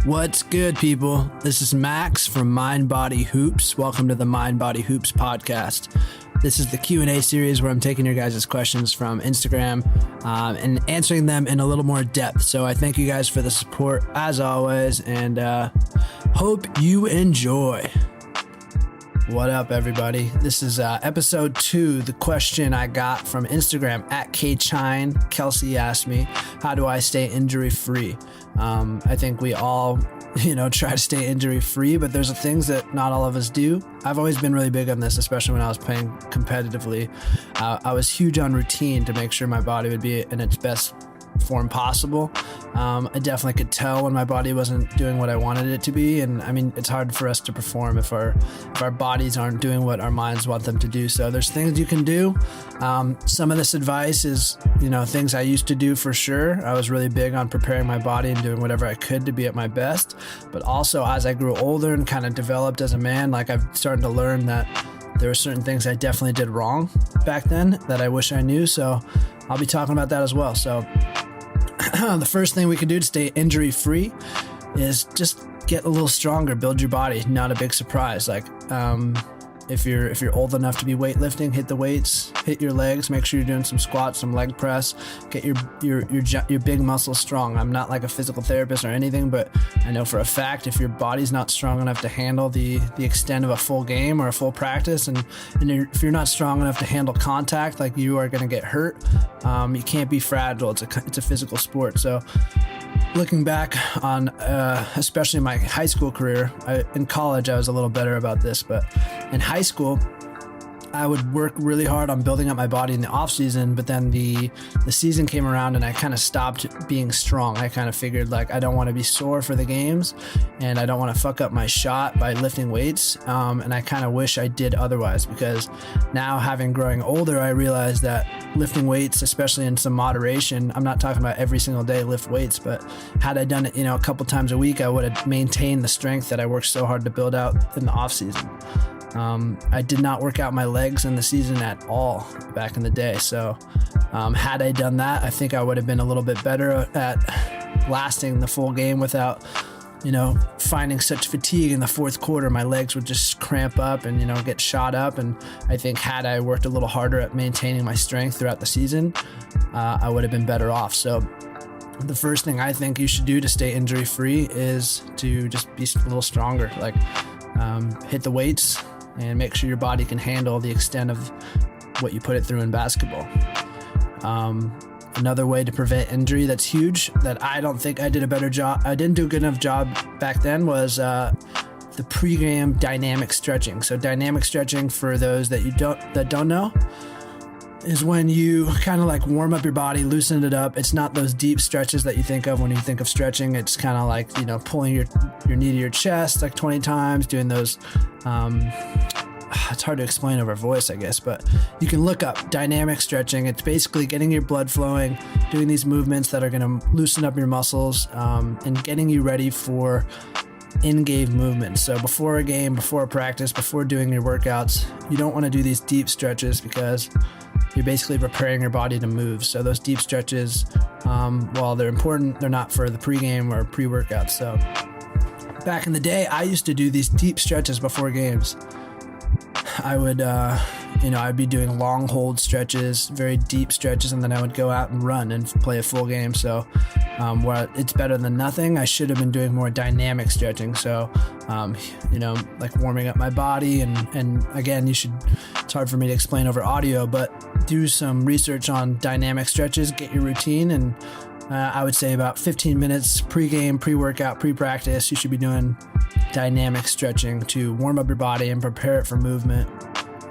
What's good, people? This is Max from Mind Body Hoops. Welcome to the Mind Body Hoops podcast. This is the Q&A series where I'm taking your guys' questions from Instagram and answering them in a little more depth. So I thank you guys for the support as always, and hope you enjoy. What up, everybody? This is episode 2. The question I got from Instagram at KChine. Kelsey asked me, how do I stay injury free? I think we all, try to stay injury free, but there's things that not all of us do. I've always been really big on this, especially when I was playing competitively. I was huge on routine to make sure my body would be in its best form possible. I definitely could tell when my body wasn't doing what I wanted it to be, and I mean, it's hard for us to perform if our bodies aren't doing what our minds want them to do. So there's things you can do. Some of this advice is things I used to do for sure. I was really big on preparing my body and doing whatever I could to be at my best, but also as I grew older and kind of developed as a man, like I've started to learn that there were certain things I definitely did wrong back then that I wish I knew. So I'll be talking about that as well. So the first thing we can do to stay injury free is just get a little stronger, build your body. Not a big surprise. Like if you're old enough to be weightlifting, hit the weights, hit your legs, make sure you're doing some squats, some leg press, get your big muscles strong. I'm not like a physical therapist or anything, but I know for a fact if your body's not strong enough to handle the extent of a full game or a full practice, and if you're not strong enough to handle contact, like you are going to get hurt. You can't be fragile. It's a physical sport. So looking back on especially my high school career, in college I was a little better about this, but in high school I would work really hard on building up my body in the off season, but then the season came around and I kind of stopped being strong. I kind of figured like I don't want to be sore for the games and I don't want to fuck up my shot by lifting weights. And I kind of wish I did otherwise, because now growing older, I realized that lifting weights, especially in some moderation, I'm not talking about every single day lift weights, but had I done it, a couple times a week, I would have maintained the strength that I worked so hard to build out in the off season. I did not work out my legs in the season at all back in the day. So had I done that, I think I would have been a little bit better at lasting the full game without, finding such fatigue in the fourth quarter. My legs would just cramp up and, get shot up. And I think had I worked a little harder at maintaining my strength throughout the season, I would have been better off. So the first thing I think you should do to stay injury free is to just be a little stronger. Like hit the weights and make sure your body can handle the extent of what you put it through in basketball. Another way to prevent injury that's huge, that I don't think I did a better job, I didn't do a good enough job back then, was the pregame dynamic stretching. So dynamic stretching, for those that don't know, is when you kind of like warm up your body, loosen it up. It's not those deep stretches that you think of when you think of stretching. It's kind of like, pulling your knee to your chest like 20 times, doing those, it's hard to explain over voice, I guess, but you can look up dynamic stretching. It's basically getting your blood flowing, doing these movements that are going to loosen up your muscles, and getting you ready for in-game movements. So before a game, before a practice, before doing your workouts, you don't want to do these deep stretches because you're basically preparing your body to move. So those deep stretches, while they're important, they're not for the pregame or pre-workout. So back in the day, I used to do these deep stretches before games. I would, I'd be doing long hold stretches, very deep stretches, and then I would go out and run and play a full game. So where it's better than nothing, I should have been doing more dynamic stretching. So, like warming up my body. And again, it's hard for me to explain over audio, but do some research on dynamic stretches, get your routine, and I would say about 15 minutes pre-game, pre-workout, pre-practice, you should be doing dynamic stretching to warm up your body and prepare it for movement.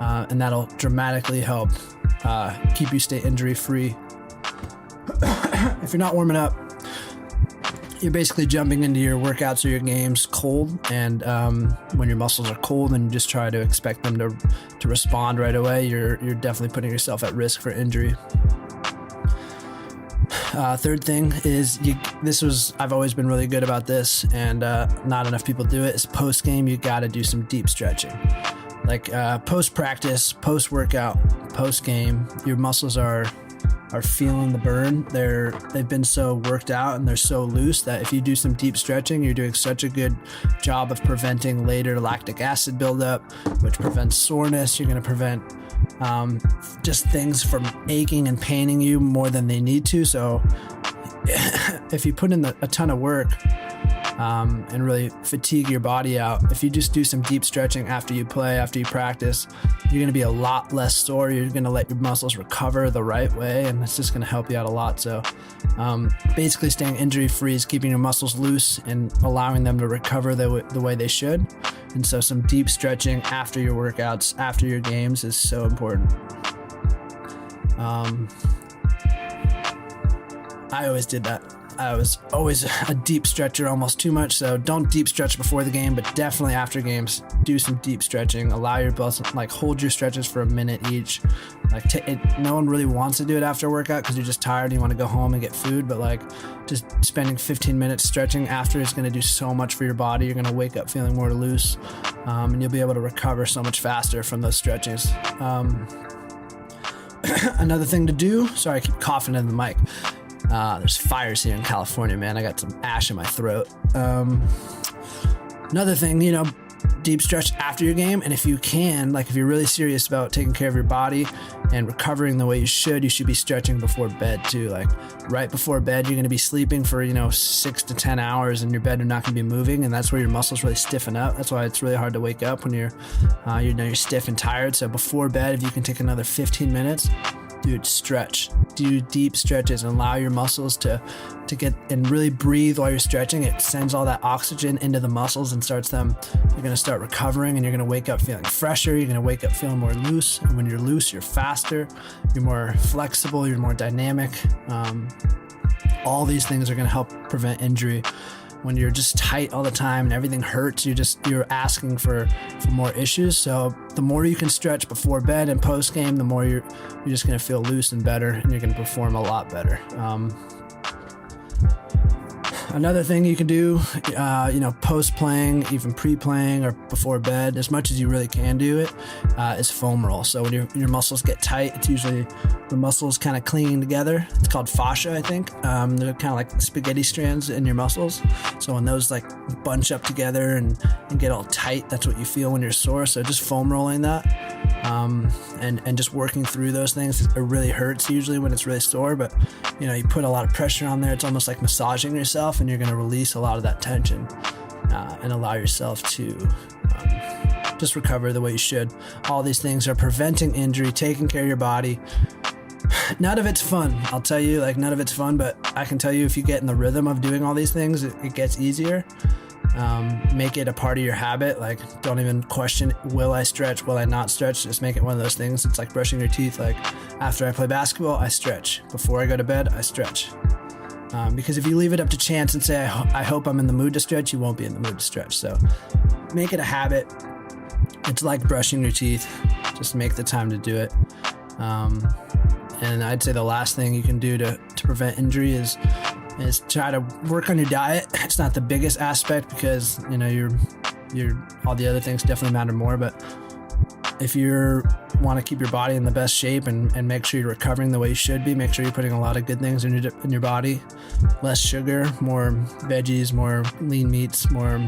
And that'll dramatically help keep you stay injury free. If you're not warming up, you're basically jumping into your workouts or your games cold, and when your muscles are cold and you just try to expect them to respond right away, you're definitely putting yourself at risk for injury. Third thing is, I've always been really good about this, and not enough people do it, is post-game, you got to do some deep stretching. Like post-practice, post-workout, post-game, your muscles are are feeling the burn. They've been so worked out and they're so loose that if you do some deep stretching, you're doing such a good job of preventing later lactic acid buildup, which prevents soreness. You're going to prevent just things from aching and paining you more than they need to. So if you put in a ton of work and really fatigue your body out, if you just do some deep stretching after you play, after you practice, you're going to be a lot less sore. You're going to let your muscles recover the right way, and it's just going to help you out a lot. So basically staying injury free is keeping your muscles loose and allowing them to recover the way they should. And so some deep stretching after your workouts, after your games is so important. I always did that. I was always a deep stretcher, almost too much. So don't deep stretch before the game, but definitely after games, do some deep stretching. Allow your muscles, like hold your stretches for a minute each. No one really wants to do it after a workout because you're just tired and you want to go home and get food. But like just spending 15 minutes stretching after is going to do so much for your body. You're going to wake up feeling more loose, and you'll be able to recover so much faster from those stretches. Another thing to do, sorry, I keep coughing in the mic. There's fires here in California, man. I got some ash in my throat. Another thing, deep stretch after your game. And if you can, like if you're really serious about taking care of your body and recovering the way you should be stretching before bed too. Like right before bed, you're going to be sleeping for, 6 to 10 hours in your bed. You're not going to be moving. And that's where your muscles really stiffen up. That's why it's really hard to wake up when you're stiff and tired. So before bed, if you can take another 15 minutes, dude, stretch. Do deep stretches and allow your muscles to get and really breathe while you're stretching. It sends all that oxygen into the muscles and starts them. You're going to start recovering and you're going to wake up feeling fresher. You're going to wake up feeling more loose. And when you're loose, you're faster, you're more flexible, you're more dynamic. All these things are going to help prevent injury. When you're just tight all the time and everything hurts, you're asking for more issues. So the more you can stretch before bed and post game, the more you're just going to feel loose and better, and you're going to perform a lot better. Another thing you can do, post playing, even pre-playing or before bed, as much as you really can do it, is foam roll. So when your muscles get tight, it's usually the muscles kind of clinging together. It's called fascia, I think. They're kind of like spaghetti strands in your muscles. So when those like bunch up together and get all tight, that's what you feel when you're sore. So just foam rolling that and just working through those things. It really hurts usually when it's really sore, but you put a lot of pressure on there. It's almost like massaging yourself, and you're going to release a lot of that tension and allow yourself to just recover the way you should. All these things are preventing injury, taking care of your body. None of it's fun. I'll tell you, none of it's fun, but I can tell you if you get in the rhythm of doing all these things, it gets easier. Make it a part of your habit. Don't even question, will I stretch? Will I not stretch? Just make it one of those things. It's like brushing your teeth. After I play basketball, I stretch. Before I go to bed, I stretch. Because if you leave it up to chance and say, I hope I'm in the mood to stretch, you won't be in the mood to stretch. So make it a habit. It's like brushing your teeth. Just make the time to do it. And I'd say the last thing you can do to prevent injury is try to work on your diet. It's not the biggest aspect because, you're all the other things definitely matter more. But if you want to keep your body in the best shape and make sure you're recovering the way you should be, make sure you're putting a lot of good things in your body. Less sugar, more veggies, more lean meats, more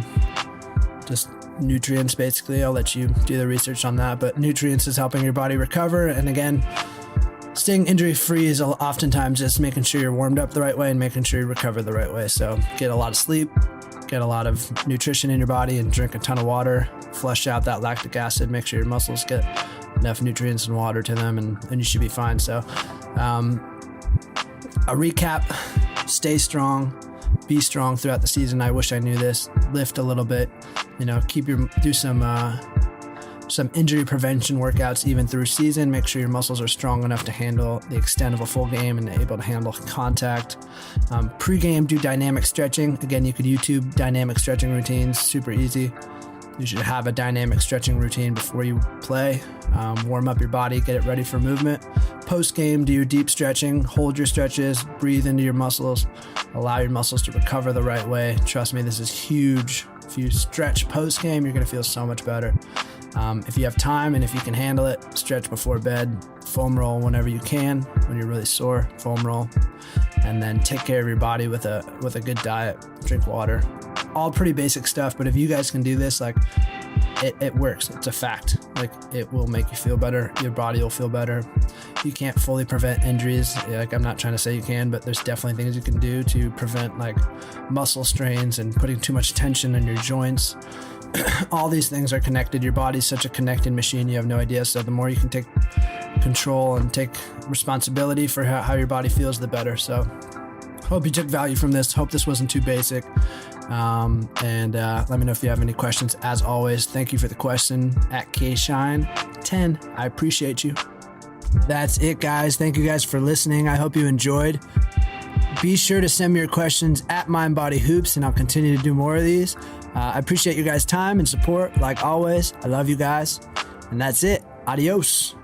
just nutrients, basically. I'll let you do the research on that. But nutrients is helping your body recover. And again, staying injury-free is oftentimes just making sure you're warmed up the right way and making sure you recover the right way. So get a lot of sleep, get a lot of nutrition in your body, and drink a ton of water. Flush out that lactic acid. Make sure your muscles get enough nutrients and water to them, and you should be fine. So a recap, stay strong, be strong throughout the season. I wish I knew this. Lift a little bit, do some injury prevention workouts even through season. Make sure your muscles are strong enough to handle the extent of a full game and able to handle contact. Pre-game, do dynamic stretching. Again, you could YouTube dynamic stretching routines, super easy. You should have a dynamic stretching routine before you play. Warm up your body, get it ready for movement. Post-game, do your deep stretching, hold your stretches, breathe into your muscles, allow your muscles to recover the right way. Trust me, this is huge. If you stretch post-game, you're going to feel so much better. If you have time and if you can handle it, stretch before bed, foam roll whenever you can. When you're really sore, foam roll, and then take care of your body with a good diet. Drink water. All pretty basic stuff, but if you guys can do this, like it works. It's a fact. Like it will make you feel better. Your body will feel better. You can't fully prevent injuries. Like I'm not trying to say you can, but there's definitely things you can do to prevent like muscle strains and putting too much tension in your joints. All these things are connected. Your body's such a connected machine, you have no idea. So the more you can take control and take responsibility for how your body feels, the better. So hope you took value from this. Hope this wasn't too basic. And let me know if you have any questions. As always, thank you for the question at KShine10. I appreciate you. That's it, guys. Thank you guys for listening. I hope you enjoyed. Be sure to send me your questions at MindBodyHoops, and I'll continue to do more of these. I appreciate you guys' time and support, like always. I love you guys. And that's it. Adios.